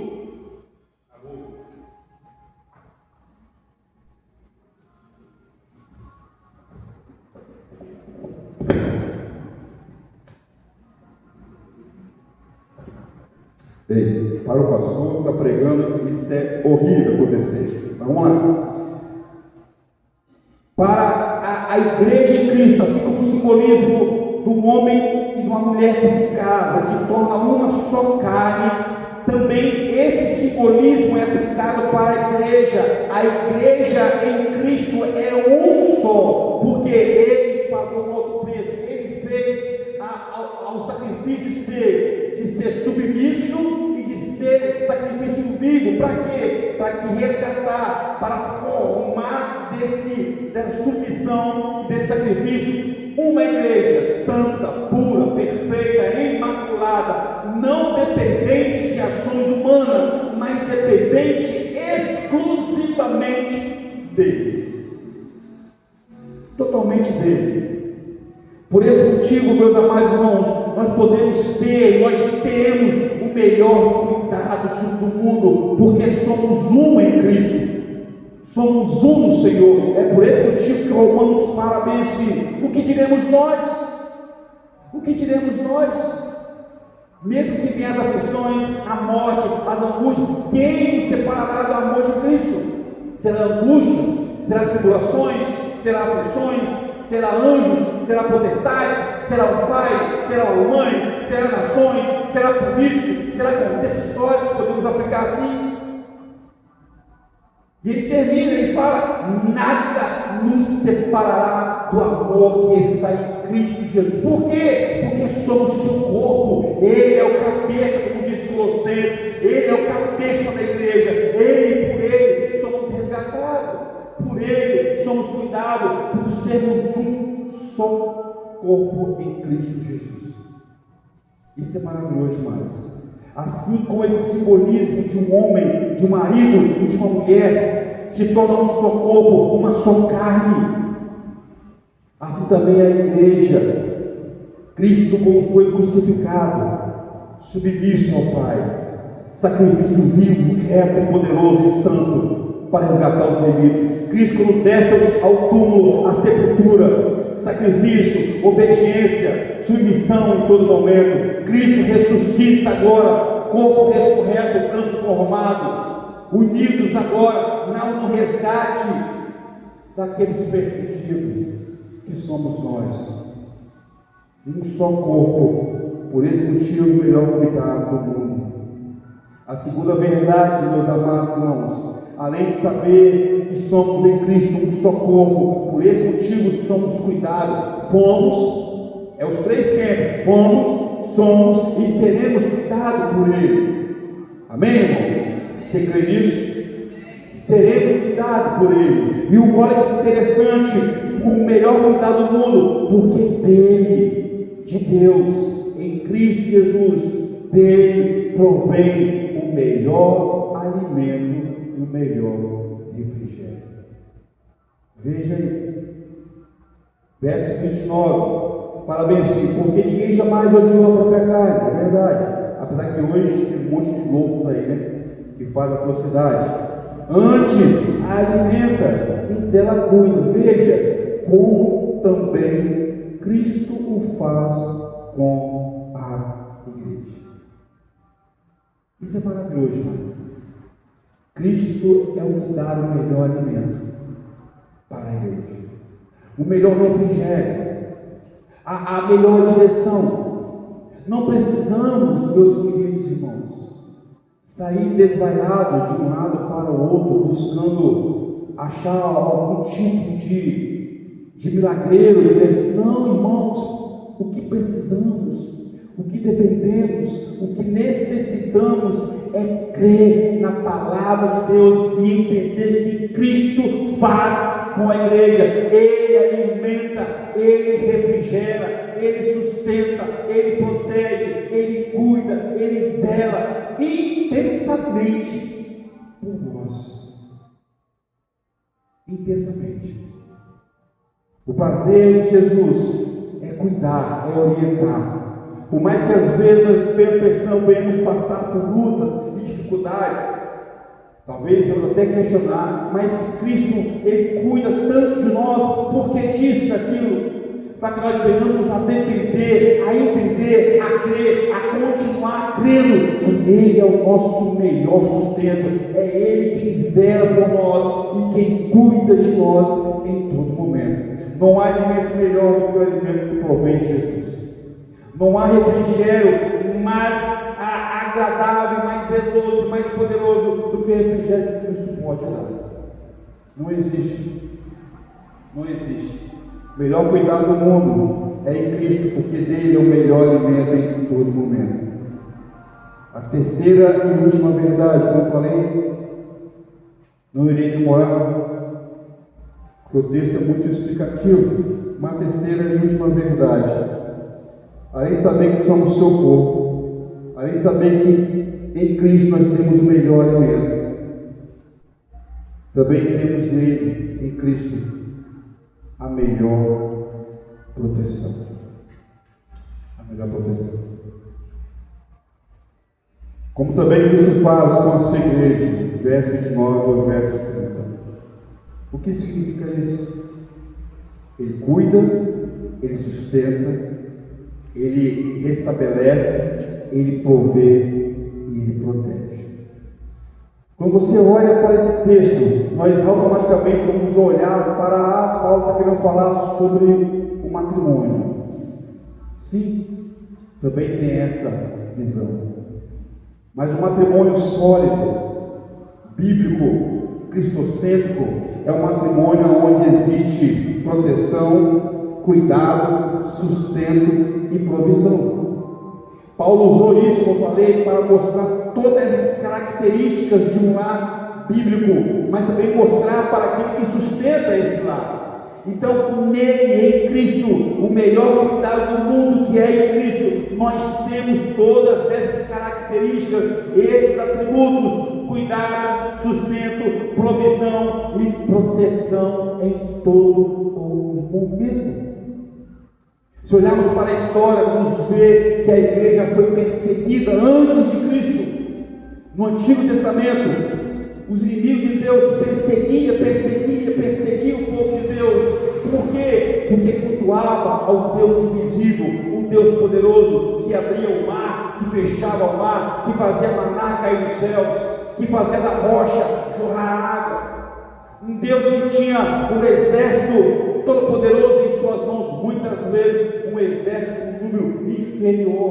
Ei, para o pastor que está pregando, isso é horrível acontecer. Vamos lá. Para a igreja em Cristo, assim como o simbolismo do homem e de uma mulher que se casa, se torna uma só carne, também esse simbolismo é aplicado para a igreja. A igreja em Cristo é um só, porque Ele pagou um alto preço, Ele fez ao sacrifício de ser submisso e de ser sacrifício vivo. Para quê? Para que resgatar, para formar dessa submissão, desse sacrifício, uma igreja santa, pura, perfeita, imaculada, não dependente de ações humanas, mas dependente exclusivamente dele, totalmente dele. Por esse motivo, meus amados irmãos, nós temos o melhor cuidado do mundo, porque somos um em Cristo. Somos um no Senhor. É por esse motivo que Romanos fala bem assim: o que diremos nós? O que diremos nós? Mesmo que venham as aflições, a morte, as angústias, quem nos separará do amor de Cristo? Será angústia? Será tribulações? Será aflições? Será anjos? Será potestades? Será o pai? Será a mãe? Será nações? Será político? Será contexto histórico? Podemos aplicar assim? E ele termina, ele fala: nada nos separará do amor que está em Cristo Jesus. Por quê? Porque somos seu corpo. Ele é o cabeça, como disse Colossenses. Ele é o cabeça da igreja. Por ele somos resgatados. Por ele somos cuidados, por sermos um só corpo em Cristo Jesus. Isso é maravilhoso demais. Assim como esse simbolismo de um homem, de um marido e de uma mulher se torna um só corpo, uma só carne, assim também a igreja, Cristo como foi crucificado, submisso ao Pai, sacrifício vivo, reto, poderoso e santo para resgatar os remidos. Cristo quando desce ao túmulo, à sepultura, sacrifício, obediência, submissão em todo momento. Cristo ressuscita agora, corpo ressurreto, transformado, unidos agora no resgate daqueles perdidos que somos nós. Um só corpo, por esse motivo o melhor cuidado do mundo. A segunda verdade, meus amados irmãos, além de saber que somos em Cristo um só corpo, por esse motivo somos cuidados, é os três tempos, somos e seremos cuidados por Ele. Amém, irmãos? Você crê nisso? Seremos cuidados por Ele. E olha que interessante, o melhor cuidado do mundo, porque dele, de Deus, em Cristo Jesus, dele provém o melhor alimento e o melhor refrigério. Veja aí, verso 29, fala bem assim: porque ninguém jamais odiou a própria carne, é verdade, apesar que hoje tem um monte de loucos aí, né, que faz atrocidade. Antes a alimenta e dela cuida. Veja como também Cristo o faz com a igreja. Isso é maravilhoso, irmãos. Cristo é o que dá o melhor alimento para a igreja, o melhor refrigério, a melhor direção. Não precisamos, meus queridos irmãos, sair desvaiados de um lado para o outro, buscando achar algum tipo de milagreiro. Não, irmãos, o que precisamos, O que dependemos, o que necessitamos é crer na palavra de Deus e entender que Cristo faz com a igreja. Ele alimenta, Ele refrigera, Ele sustenta, Ele protege, Ele cuida, Ele zela intensamente por nós. Intensamente. O prazer de Jesus é cuidar, é orientar. Por mais que às vezes venhamos passar por lutas e dificuldades, talvez eu até questionar, mas Cristo, Ele cuida tanto de nós, porque disso, daquilo, para que nós venhamos a depender, a entender, a crer, a continuar crendo que Ele é o nosso melhor sustento, é Ele quem zela por nós e quem cuida de nós em todo momento. Não há alimento melhor do que o alimento que provém de Jesus. Não há refrigério mais agradável, mais zeloso, mais poderoso do que o refrigério que Cristo pode dar. Não existe. Não existe. O melhor cuidado do mundo é em Cristo, porque dele é o melhor alimento em todo momento. A terceira e última verdade, como eu falei, não irei demorar, porque o texto é muito explicativo. Uma terceira e última verdade. Além de saber que somos seu corpo, além de saber que em Cristo nós temos o melhor alimento, também temos nele, em Cristo, a melhor proteção. A melhor proteção. Como também Cristo faz com a sua igreja, verso 29 ao verso 30. O que significa isso? Ele cuida, ele sustenta, Ele restabelece, Ele provê e Ele protege. Quando você olha para esse texto, nós automaticamente vamos olhar para Paulo está querendo falar sobre o matrimônio. Sim, também tem essa visão. Mas o matrimônio sólido, bíblico, cristocêntrico, é um matrimônio onde existe proteção, cuidado, sustento e provisão. Paulo usou isso, como eu falei, para mostrar todas as características de um lar bíblico, mas também mostrar para aquele que sustenta esse lar. Então, nele, em Cristo, o melhor cuidado do mundo que é em Cristo, nós temos todas essas características, esses atributos: cuidado, sustento, provisão e proteção em todo o momento. Se olharmos para a história, vamos ver que a igreja foi perseguida antes de Cristo. No Antigo Testamento, os inimigos de Deus perseguiam o povo de Deus. Por quê? Porque cultuava ao Deus invisível, um Deus poderoso, que abria o mar, que fechava o mar, que fazia maná cair dos céus, que fazia da rocha jorrar água. Um Deus que tinha um exército todo-poderoso em suas mãos, muitas vezes um exército com um número inferior,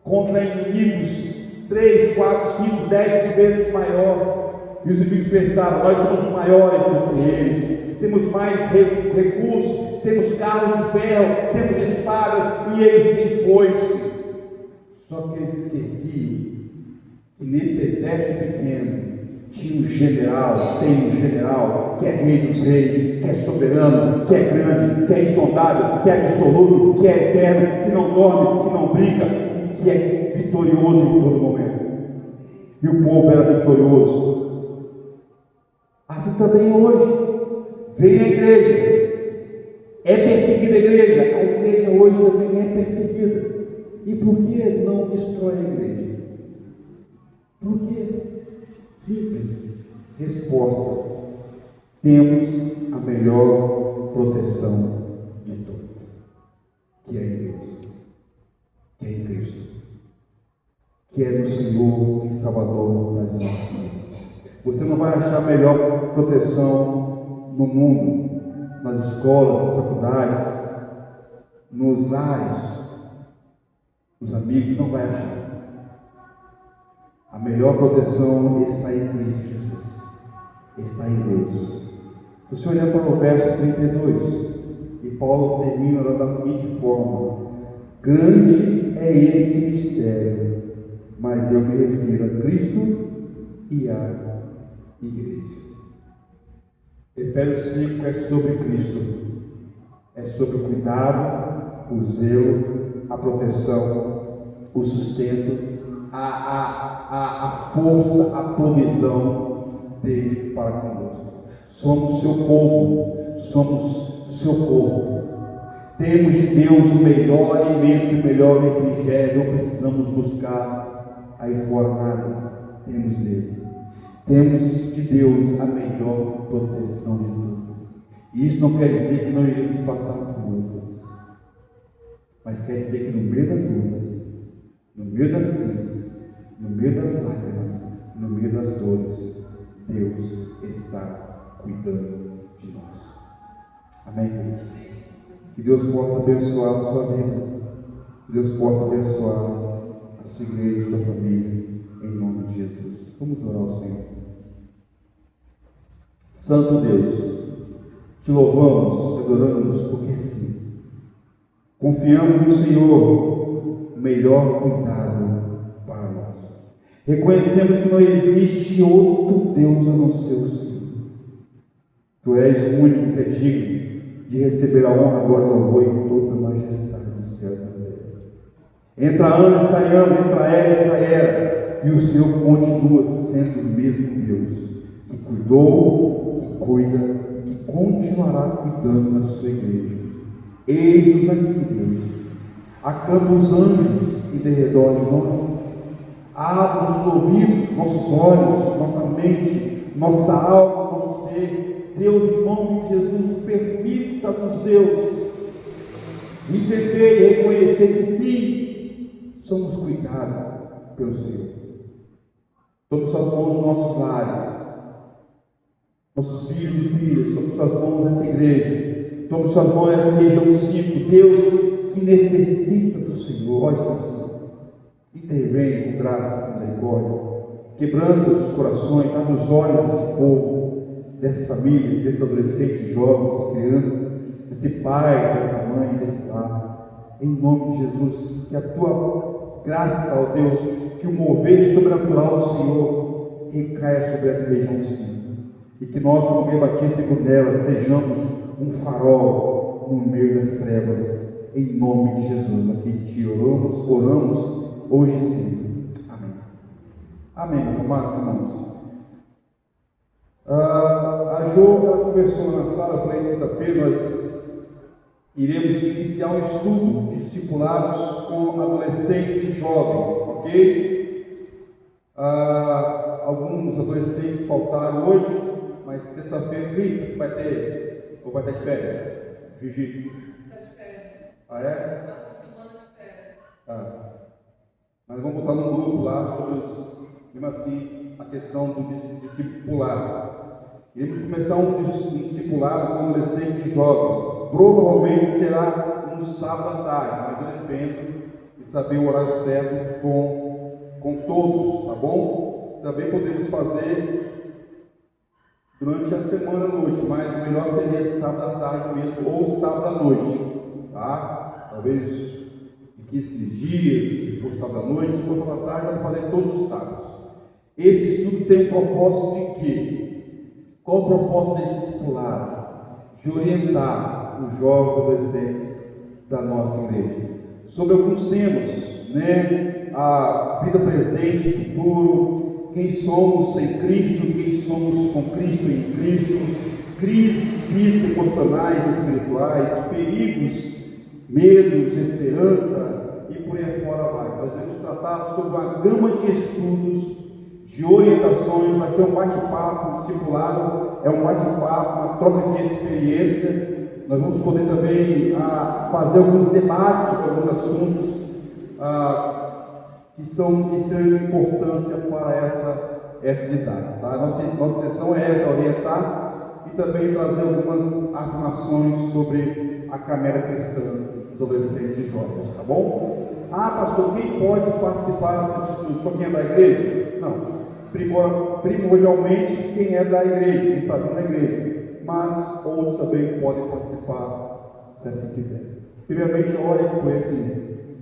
contra inimigos 3, 4, 5, 10 vezes maior. E os inimigos pensaram: nós somos maiores do que eles, temos mais recursos, temos carros de ferro, temos espadas, e eles têm foice. Só que eles esqueciam que nesse exército pequeno tinha um general, tem um general que é rei dos reis, que é soberano, que é grande, que é insondável, que é absoluto, que é eterno, que não dorme, que não brinca e que é vitorioso em todo momento. E o povo era vitorioso. Assim também hoje, vem a igreja, é perseguida a igreja hoje também é perseguida. E por que não destrói a igreja? Por quê? Simples resposta: temos a melhor proteção de todas, que é em Deus, que é em Cristo, que é no Senhor e Salvador das nossas vidas. Você não vai achar melhor proteção no mundo, nas escolas, nas faculdades, nos lares, nos amigos, não vai achar. A melhor proteção está em Cristo Jesus, está em Deus. Se você olhar para o verso 32, e Paulo termina da seguinte forma: grande é é esse mistério, mas eu me refiro a Cristo e à igreja. Efésios 5 é sobre Cristo, é sobre o cuidado, o zelo, a proteção, o sustento, a força, a provisão dele para conosco. Somos seu povo, somos seu povo. Temos de Deus o melhor alimento, o melhor refrigério. Não precisamos buscar aí fora nada. Temos dele. Temos de Deus a melhor proteção de todas. E isso não quer dizer que não iremos passar por lutas, mas quer dizer que no meio das lutas, no meio das crises, no meio das lágrimas, no meio das dores, Deus está cuidando de nós. Amém, queridos? Que Deus possa abençoar a sua vida, que Deus possa abençoar a sua igreja, a sua família, em nome de Jesus. Vamos orar ao Senhor. Santo Deus, te louvamos, te adoramos, porque sim, confiamos no Senhor, o melhor cuidado para nós. Reconhecemos que não existe outro Deus a não ser o Senhor. Tu és o único que é digno de receber a honra, agora, louvor e toda a majestade do céu e da terra. Entra ano, sai ano, entra era e sai era, e o Senhor continua sendo o mesmo Deus, que cuidou, que cuida, que continuará cuidando da sua igreja. Eis-nos aqui, Deus. Acampa os anjos em derredor de nós. Abra os ouvidos, nossos olhos, nossa mente, nossa alma, nosso ser. Deus, em nome de Jesus, permita-nos, Deus, entender e reconhecer que sim, somos cuidados pelo Senhor. Tome suas mãos nos nossos lares, nossos filhos e filhas, tome suas mãos nessa igreja, tome suas mãos nessa região 5, Deus que necessita do Senhor. Ó Espírito Santo, intervém com graça e misericórdia, quebrando os corações, abre os olhos desse povo, dessa família, desse adolescente, jovens, crianças, desse pai, dessa mãe, desse lar, em nome de Jesus, que a tua graça, ó Deus, que o mover sobrenatural do Senhor recaia sobre essa região 5, e que nós, como Igreja Batista e Brunella, sejamos um farol no meio das trevas, em nome de Jesus. Aqui te oramos hoje e sempre. Amém. Amém, meus amados irmãos. A Jo, ela conversou na sala, eu falei, quinta-feira nós iremos iniciar um estudo de discipulados com adolescentes e jovens, ok? Alguns adolescentes faltaram hoje, mas terça-feira vai ter, ou vai ter de férias? Jiu-jitsu. Está de férias. Ah, é? Nossa semana de férias. Mas vamos botar num grupo lá sobre mesmo assim, a questão do discipulado. Iremos começar um discipulado com adolescentes e jovens. Provavelmente será um sábado à tarde, mas eu dependo de saber o horário certo com todos, tá bom? Também podemos fazer durante a semana à noite, mas o melhor seria sábado à tarde mesmo, ou sábado à noite, tá? Talvez em 15 dias, se for sábado à noite, se for sábado à tarde, dá para fazer todos os sábados. Esse estudo tem um propósito de quê? Qual o propósito de discipular? De orientar os jovens adolescentes da nossa igreja sobre alguns temas, né? A vida presente e futuro, quem somos sem Cristo, quem somos com Cristo em Cristo, crises físicas, emocionais, espirituais, perigos, medos, esperança e por aí fora vai. Nós vamos tratar sobre uma gama de estudos, de orientações. Vai ser um bate-papo, um discipulado, é um bate-papo, uma troca de experiência. Nós vamos poder também fazer alguns debates sobre alguns assuntos que são de extrema importância para essas idades. Tá? Nossa intenção é essa, orientar e também trazer algumas afirmações sobre a caminhada cristã dos adolescentes e jovens, tá bom? Pastor, quem pode participar desse estudo? Só quem é da igreja? Não. Primordialmente quem é da igreja, quem está vindo da igreja, mas outros também podem participar se assim quiser. Primeiramente, ore por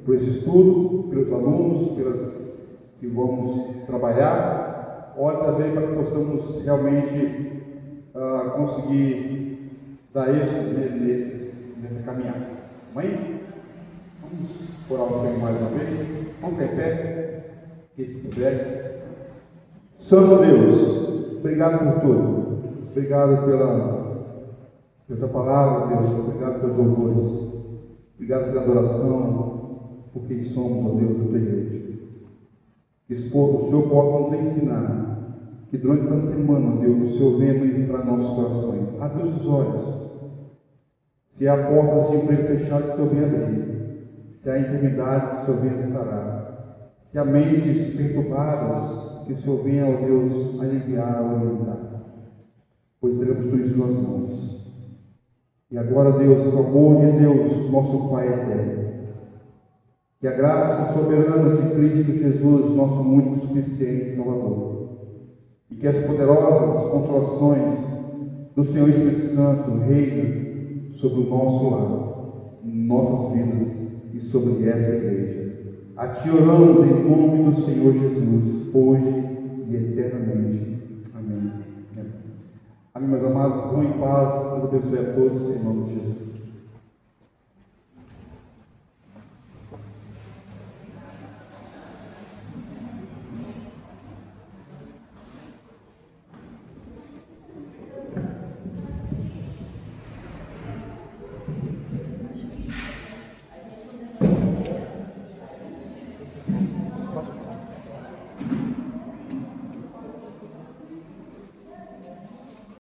por esse estudo, pelos alunos, pelas que vamos trabalhar. Ore também para que possamos realmente conseguir dar êxito nessa caminhada. Amém? Vamos orar ao Senhor mais uma vez. Vamos ficar em pé, quem se puder. Santo Deus, obrigado por tudo. Obrigado pela tua palavra, Deus. Obrigado pelos louvores. Obrigado pela adoração, por quem somos, ó Deus, da tua igreja. Que o Senhor possa nos ensinar, que durante essa semana, Deus, o Senhor venha ministrar nossos corações. Abre os olhos. Se há portas de emprego fechadas, que o Senhor venha abrir. Se há enfermidade, que o Senhor venha sarar. Se há mentes perturbadas, que o Senhor venha, ó Deus, aliviar, orientar. Pois teremos tudo em suas mãos. E agora, Deus, que o amor de Deus, nosso Pai eterno, que a graça soberana de Cristo Jesus, nosso único suficiente Salvador, e que as poderosas consolações do Senhor Espírito Santo reinem sobre o nosso lar, nossas vidas e sobre essa igreja. A Ti oramos em nome do Senhor Jesus, hoje e eternamente. Amém. Amém, meus amados. Vão em paz. Deus abençoe a todos, em nome de Jesus.